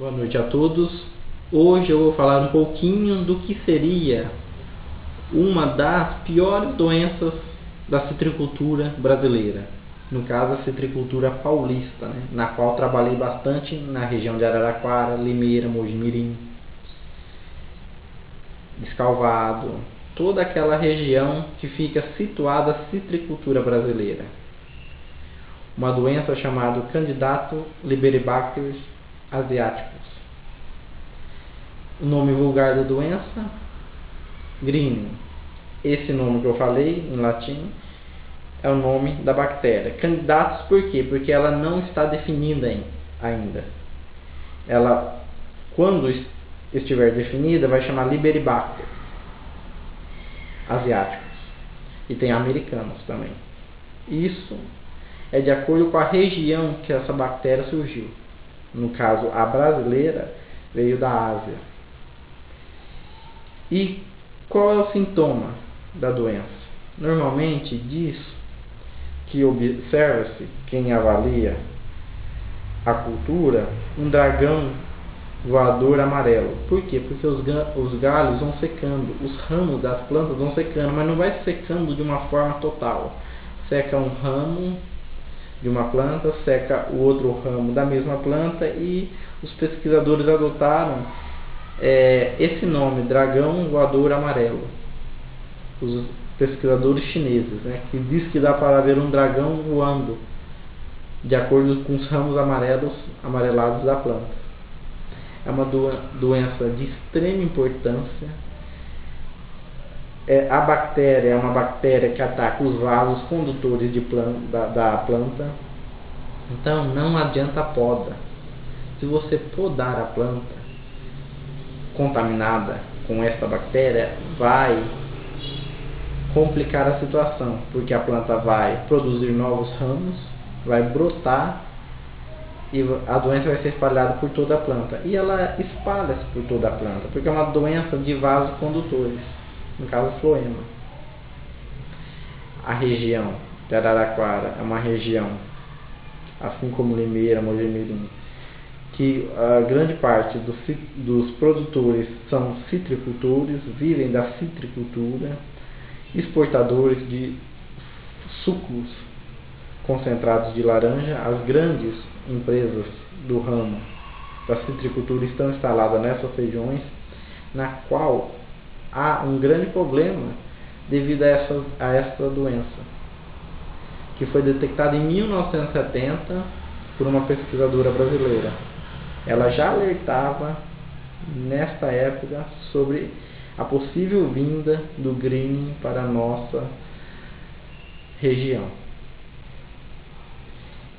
Boa noite a todos. Hoje eu vou falar um pouquinho do que seria uma das piores doenças da citricultura brasileira. No caso, a citricultura paulista, na qual trabalhei bastante na região de Araraquara, Limeira, Mojimirim, Descalvado, toda aquela região que fica situada a citricultura brasileira. Uma doença chamada Candidato Liberibacter asiaticus. O nome vulgar da doença, Green. Esse nome que eu falei em latim é o nome da bactéria. Candidatus por quê? Porque ela não está definida ainda. Ela, quando estiver definida, vai chamar Liberibacter asiáticos. E tem americanos também. Isso é de acordo com a região que essa bactéria surgiu. No caso, a brasileira veio da Ásia. E qual é o sintoma da doença? Normalmente diz que observa-se, quem avalia a cultura, um dragão voador amarelo. Por quê? Porque os galhos vão secando, os ramos das plantas vão secando, mas não vai secando de uma forma total. Seca um ramo de uma planta, seca o outro ramo da mesma planta, e os pesquisadores adotaram esse nome, dragão voador amarelo. Os pesquisadores chineses, que diz que dá para ver um dragão voando de acordo com os ramos amarelados da planta. É uma doença de extrema importância. A bactéria é uma bactéria que ataca os vasos condutores da planta. Então não adianta poda. Se você podar a planta contaminada com esta bactéria, vai complicar a situação, porque a planta vai produzir novos ramos, vai brotar e a doença vai ser espalhada por toda a planta. E ela espalha-se por toda a planta, porque é uma doença de vasos condutores, no caso floema. A região de Araraquara é uma região, assim como Limeira, Mojimirim, que a grande parte dos produtores são citricultores, vivem da citricultura, exportadores de sucos concentrados de laranja. As grandes empresas do ramo da citricultura estão instaladas nessas regiões, na qual há um grande problema devido a essa doença, que foi detectada em 1970 por uma pesquisadora brasileira. Ela já alertava nesta época sobre a possível vinda do greening para a nossa região.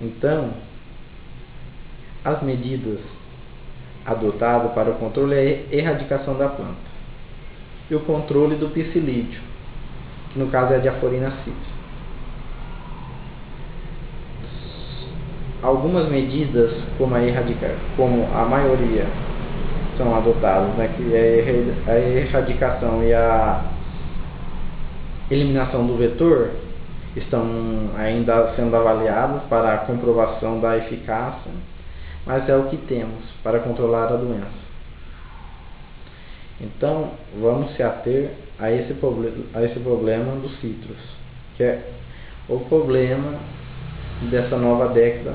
Então, as medidas adotadas para o controle é a erradicação da planta e o controle do psilídeo, que no caso é a diaforina cítrica. Algumas medidas, como a maioria são adotadas, que é a erradicação e a eliminação do vetor, estão ainda sendo avaliadas para a comprovação da eficácia, mas é o que temos para controlar a doença. Então, vamos se ater a esse problema dos citros, que é o problema dessa nova década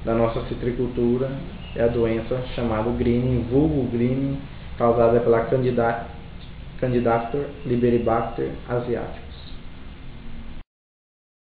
da nossa citricultura, é a doença chamada greening, vulgo greening, causada pela Candidato Liberibacter asiaticus.